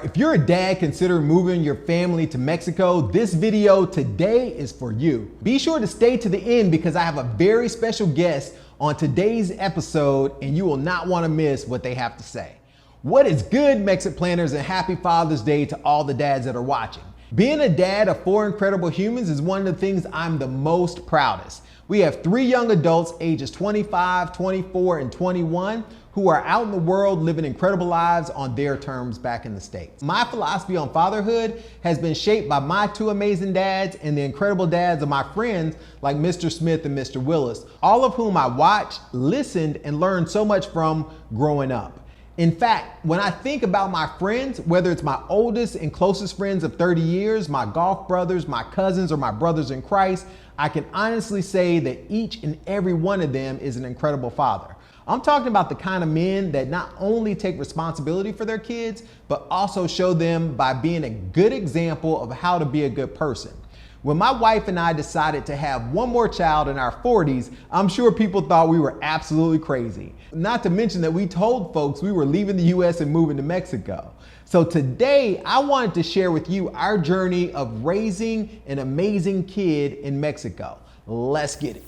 If you're a dad considering moving your family to Mexico, this video today is for you. Be sure to stay to the end because I have a very special guest on today's episode and you will not want to miss what they have to say. What is good, Mexit planners, and happy Father's Day to all the dads that are watching. Being a dad of 4 incredible humans is one of the things I'm the most proudest. We have 3 young adults ages 25, 24, and 21 who are out in the world living incredible lives on their terms back in the States. My philosophy on fatherhood has been shaped by my 2 amazing dads and the incredible dads of my friends like Mr. Smith and Mr. Willis, all of whom I watched, listened, and learned so much from growing up. In fact, when I think about my friends, whether it's my oldest and closest friends of 30 years, my golf brothers, my cousins, or my brothers in Christ, I can honestly say that each and every one of them is an incredible father. I'm talking about the kind of men that not only take responsibility for their kids, but also show them by being a good example of how to be a good person. When my wife and I decided to have one more child in our 40s, I'm sure people thought we were absolutely crazy. Not to mention that we told folks we were leaving the US and moving to Mexico. So today, I wanted to share with you our journey of raising an amazing kid in Mexico. Let's get it.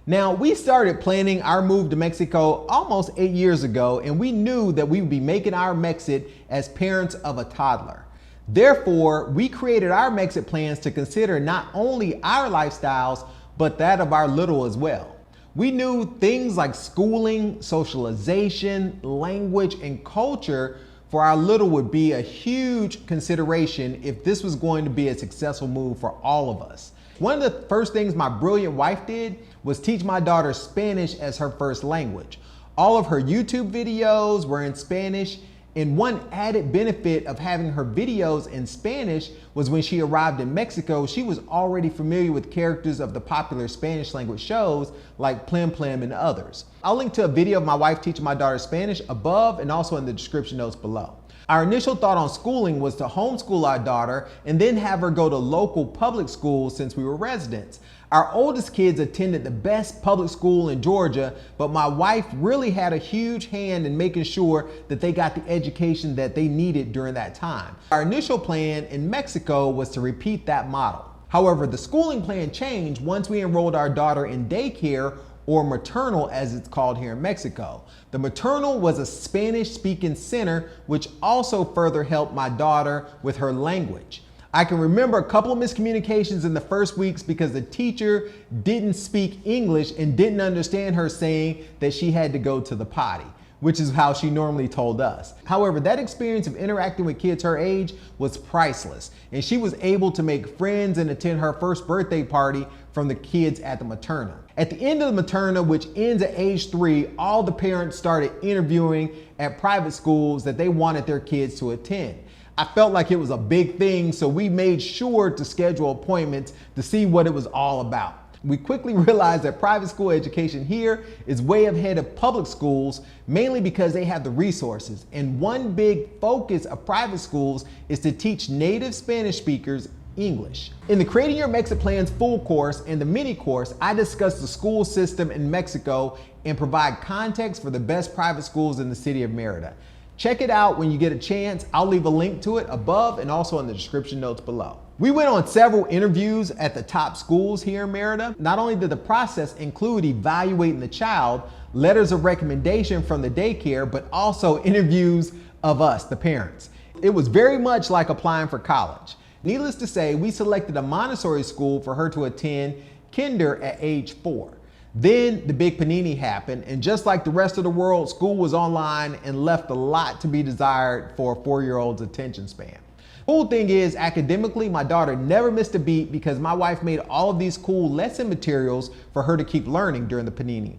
Now, we started planning our move to Mexico almost 8 years ago, and we knew that we would be making our Mexit as parents of a toddler. Therefore, we created our Mexit plans to consider not only our lifestyles, but that of our little as well. We knew things like schooling, socialization, language, and culture for our little would be a huge consideration if this was going to be a successful move for all of us. One of the first things my brilliant wife did was teach my daughter Spanish as her first language. All of her YouTube videos were in Spanish, and one added benefit of having her videos in Spanish was when she arrived in Mexico, she was already familiar with characters of the popular Spanish language shows like Plim Plim and others. I'll link to a video of my wife teaching my daughter Spanish above and also in the description notes below. Our initial thought on schooling was to homeschool our daughter and then have her go to local public schools since we were residents. Our oldest kids attended the best public school in Georgia, but my wife really had a huge hand in making sure that they got the education that they needed during that time. Our initial plan in Mexico was to repeat that model. However, the schooling plan changed once we enrolled our daughter in daycare, or maternal as it's called here in Mexico. The maternal was a Spanish-speaking center, which also further helped my daughter with her language. I can remember a couple of miscommunications in the first weeks because the teacher didn't speak English and didn't understand her saying that she had to go to the potty, which is how she normally told us. However, that experience of interacting with kids her age was priceless, and she was able to make friends and attend her first birthday party from the kids at the materna. At the end of the materna, which ends at age 3, all the parents started interviewing at private schools that they wanted their kids to attend. I felt like it was a big thing, so we made sure to schedule appointments to see what it was all about. We quickly realized that private school education here is way ahead of public schools, mainly because they have the resources. And one big focus of private schools is to teach native Spanish speakers English. In the Creating Your Mexit Plans full course and the mini course, I discuss the school system in Mexico and provide context for the best private schools in the city of Merida. Check it out when you get a chance. I'll leave a link to it above and also in the description notes below. We went on several interviews at the top schools here in Merida. Not only did the process include evaluating the child, letters of recommendation from the daycare, but also interviews of us, the parents. It was very much like applying for college. Needless to say, we selected a Montessori school for her to attend kinder at age 4. Then the big panini happened, and just like the rest of the world, school was online and left a lot to be desired for a 4-year-old's attention span. Cool thing is, academically, my daughter never missed a beat because my wife made all of these cool lesson materials for her to keep learning during the panini.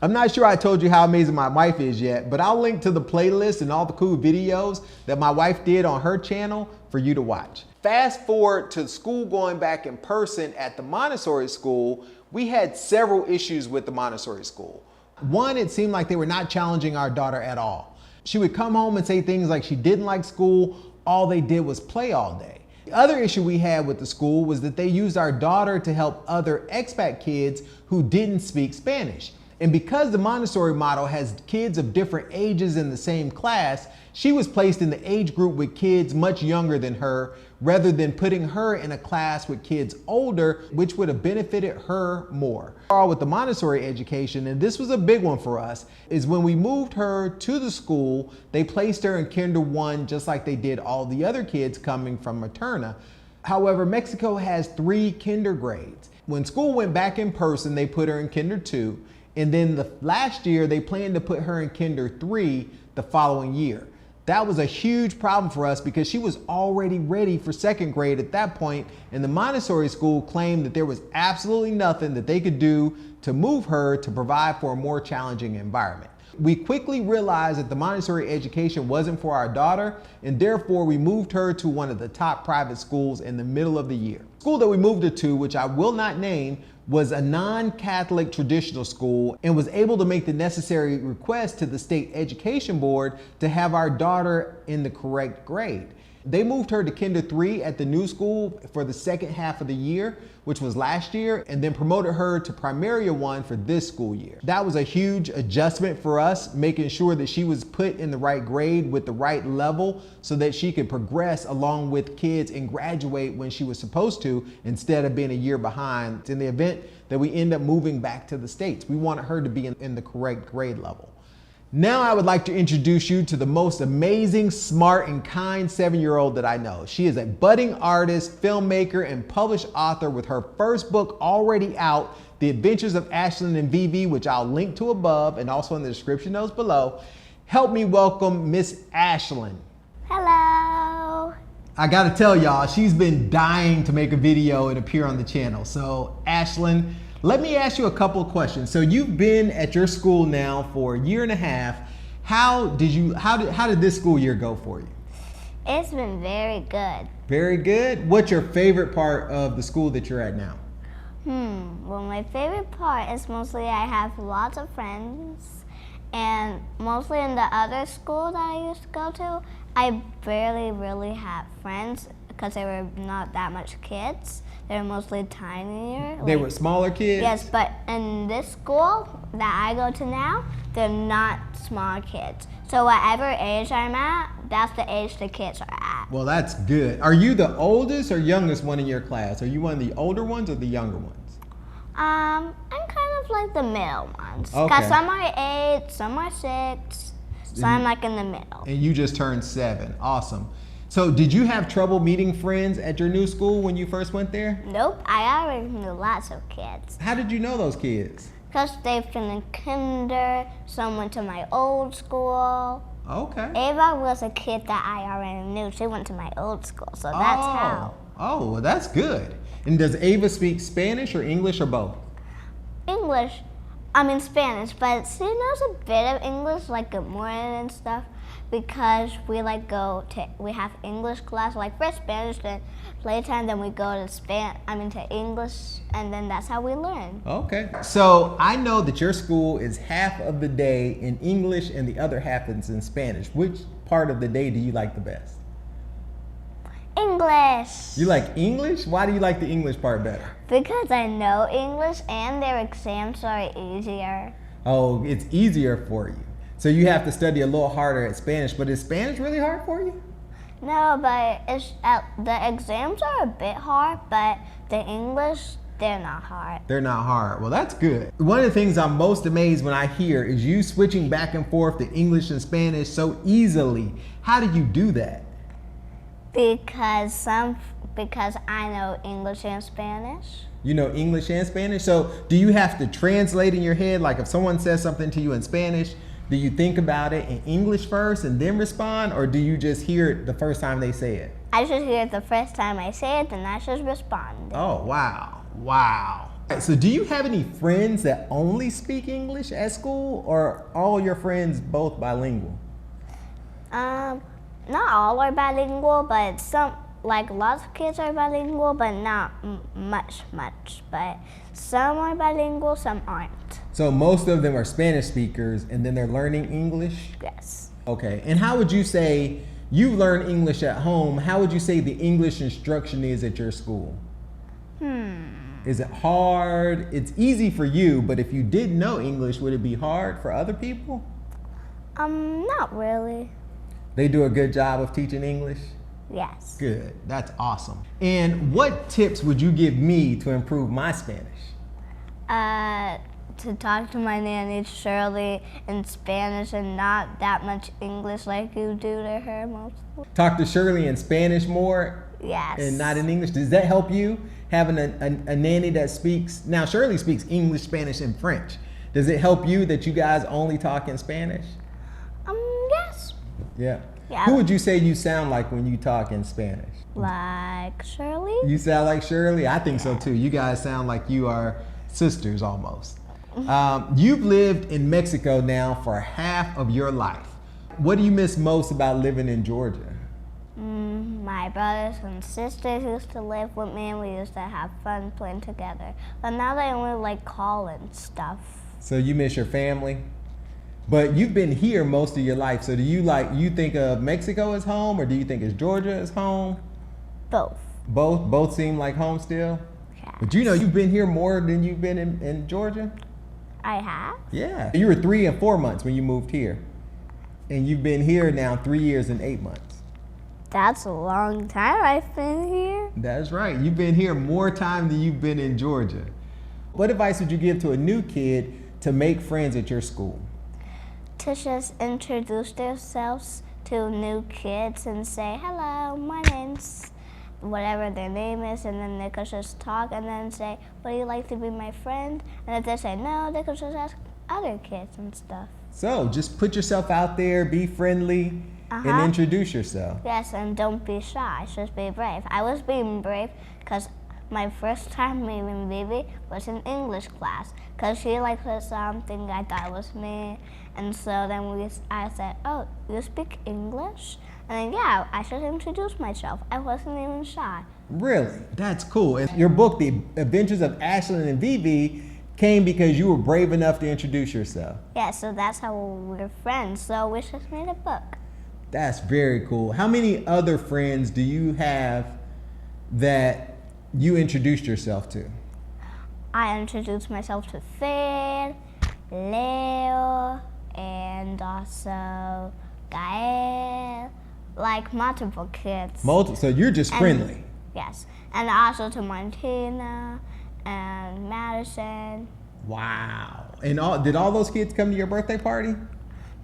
I'm not sure I told you how amazing my wife is yet, but I'll link to the playlist and all the cool videos that my wife did on her channel for you to watch. Fast forward to school going back in person at the Montessori school, we had several issues with the Montessori school. One, it seemed like they were not challenging our daughter at all. She would come home and say things like she didn't like school, all they did was play all day. The other issue we had with the school was that they used our daughter to help other expat kids who didn't speak Spanish. And because the Montessori model has kids of different ages in the same class, she was placed in the age group with kids much younger than her, rather than putting her in a class with kids older, which would have benefited her more. With the Montessori education, and this was a big one for us, is when we moved her to the school, they placed her in Kinder 1 just like they did all the other kids coming from Materna. However, Mexico has 3 kinder grades. When school went back in person, they put her in Kinder 2, and then the last year they planned to put her in Kinder 3 the following year. That was a huge problem for us because she was already ready for 2nd grade at that point, and the Montessori school claimed that there was absolutely nothing that they could do to move her to provide for a more challenging environment. We quickly realized that the Montessori education wasn't for our daughter, and therefore we moved her to one of the top private schools in the middle of the year. The school that we moved her to, which I will not name, was a non-Catholic traditional school and was able to make the necessary request to the state education board to have our daughter in the correct grade. They moved her to Kinder 3 at the new school for the 2nd half of the year, which was last year, and then promoted her to Primaria 1 for this school year. That was a huge adjustment for us, making sure that she was put in the right grade with the right level so that she could progress along with kids and graduate when she was supposed to, instead of being a year behind. In the event that we end up moving back to the States, we wanted her to be in the correct grade level. Now I would like to introduce you to the most amazing, smart, and kind 7-year-old that I know. She is a budding artist, filmmaker, and published author with her first book already out, The Adventures of Ashlyn and Vivi, which I'll link to above and also in the description notes below. Help me welcome Miss Ashlyn. Hello. I gotta tell y'all, she's been dying to make a video and appear on the channel. So Ashlyn, let me ask you a couple of questions. So you've been at your school now for a year and a half. How did this school year go for you? It's been very good. Very good. What's your favorite part of the school that you're at now? Well, my favorite part is mostly I have lots of friends, and mostly in the other school that I used to go to, I barely really had friends because there were not that much kids. They were mostly tinier. They were smaller kids? Yes, but in this school that I go to now, they're not small kids. So whatever age I'm at, that's the age the kids are at. Well, that's good. Are you the oldest or youngest one in your class? Are you one of the older ones or the younger ones? I'm kind of like the middle ones. Okay. Because some are 8, some are 6, so I'm like in the middle. And you just turned 7. Awesome. So did you have trouble meeting friends at your new school when you first went there? Nope, I already knew lots of kids. How did you know those kids? Because they've been in kinder, some went to my old school. Okay. Ava was a kid that I already knew. She went to my old school, so that's how. Oh, well, that's good. And does Ava speak Spanish or English or both? Spanish, but she knows a bit of English, like good morning and stuff, because we we have English class, like first Spanish, then playtime, then we go to English, and then that's how we learn. Okay. So I know that your school is half of the day in English and the other half is in Spanish. Which part of the day do you like the best? English. You like English? Why do you like the English part better? Because I know English and their exams are easier. Oh, it's easier for you. So you have to study a little harder at Spanish, but is Spanish really hard for you? No, but the exams are a bit hard, but the English, they're not hard. They're not hard. Well, that's good. One of the things I'm most amazed when I hear is you switching back and forth to English and Spanish so easily. How do you do that? Because I know English and Spanish. You know English and Spanish? So do you have to translate in your head? Like if someone says something to you in Spanish, do you think about it in English first and then respond? Or do you just hear it the first time they say it? I just hear it the first time I say it, then I just respond. Oh, wow. Wow. So do you have any friends that only speak English at school, or all your friends both bilingual? Not all are bilingual, but some, like lots of kids are bilingual, but not much. But some are bilingual, some aren't. So most of them are Spanish speakers and then they're learning English? Yes. Okay, and how would you say, you learn English at home, how would you say the English instruction is at your school? Is it hard? It's easy for you, but if you didn't know English, would it be hard for other people? Not really. They do a good job of teaching English? Yes. Good, that's awesome. And what tips would you give me to improve my Spanish? To talk to my nanny Shirley in Spanish and not that much English like you do to her mostly. Talk to Shirley in Spanish more? Yes. And not in English? Does that help you, having a nanny that speaks? Now, Shirley speaks English, Spanish, and French. Does it help you that you guys only talk in Spanish? Yes. Yeah. Yeah. Who would you say you sound like when you talk in Spanish? Like Shirley? You sound like Shirley? I think so too. You guys sound like you are sisters almost. You've lived in Mexico now for half of your life. What do you miss most about living in Georgia? My brothers and sisters used to live with me and we used to have fun playing together. But now they only like call and stuff. So you miss your family? But you've been here most of your life. So do you think of Mexico as home, or do you think of Georgia as home? Both. Both seem like home still? Yes. But you know you've been here more than you've been in Georgia? I have? Yeah. You were 3 and 4 months when you moved here. And you've been here now 3 years and 8 months. That's a long time I've been here. That's right. You've been here more time than you've been in Georgia. What advice would you give to a new kid to make friends at your school? To just introduce themselves to new kids and say, hello, my name's whatever their name is, and then they could just talk and then say, would you like to be my friend? And if they say no, they could just ask other kids and stuff. So just put yourself out there, be friendly, and introduce yourself. Yes, and don't be shy, just be brave. I was being brave because my first time meeting Vivi was in English class because she like said something I thought was me, and so then I said, oh, you speak English? And then yeah, I should introduce myself. I wasn't even shy. Really? That's cool. And your book, The Adventures of Ashlyn and Vivi, came because you were brave enough to introduce yourself. Yeah, so that's how we're friends. So we just made a book. That's very cool. How many other friends do you have that you introduced yourself to? I introduced myself to Fed, Leo, and also Gael, like multiple kids. So you're just friendly. Yes, and also to Martina and Madison. Wow. And did all those kids come to your birthday party?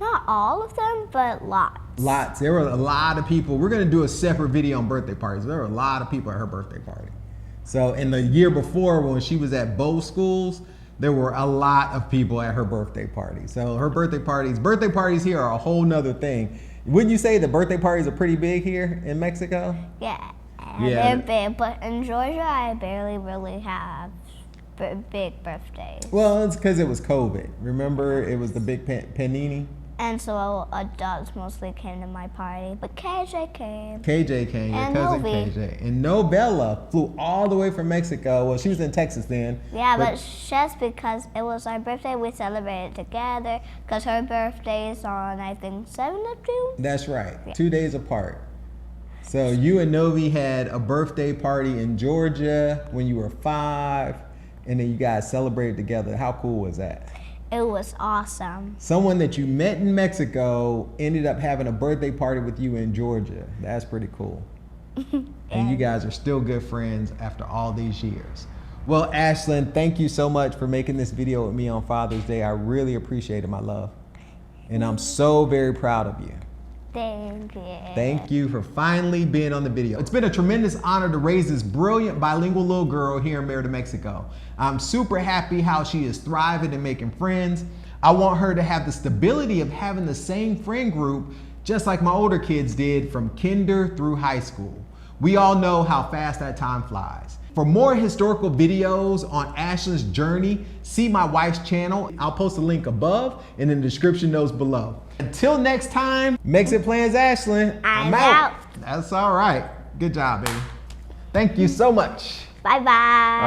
Not all of them, but lots. Lots. There were a lot of people. We're going to do a separate video on birthday parties. There were a lot of people at her birthday party. So in the year before, when she was at both schools, there were a lot of people at her birthday party. So her birthday parties here are a whole nother thing. Wouldn't you say the birthday parties are pretty big here in Mexico? Yeah, Yeah. they're big, but in Georgia, I barely really have big birthdays. Well, it's because it was COVID. Remember, it was the big panini? And so adults mostly came to my party, but KJ came. KJ came, your And cousin Novi. KJ. And Novella flew all the way from Mexico. Well, she was in Texas then. Yeah, but just because it was our birthday, we celebrated together, because her birthday is on, I think, 7th of June? That's right, Yeah. 2 days apart. So you and Novi had a birthday party in Georgia when you were 5, and then you guys celebrated together. How cool was that? It was awesome. Someone that you met in Mexico ended up having a birthday party with you in Georgia. That's pretty cool. And you guys are still good friends after all these years. Well, Ashlyn, thank you so much for making this video with me on Father's Day. I really appreciate it, my love. And I'm so very proud of you. Thank you. Thank you for finally being on the video. It's been a tremendous honor to raise this brilliant bilingual little girl here in Merida, Mexico. I'm super happy how she is thriving and making friends. I want her to have the stability of having the same friend group just like my older kids did from kinder through high school. We all know how fast that time flies. For more historical videos on Ashlyn's journey, see my wife's channel. I'll post a link above and in the description notes below. Until next time, MexitPlans Ashlyn, I'm out. That's all right. Good job, baby. Thank you so much. Bye-bye.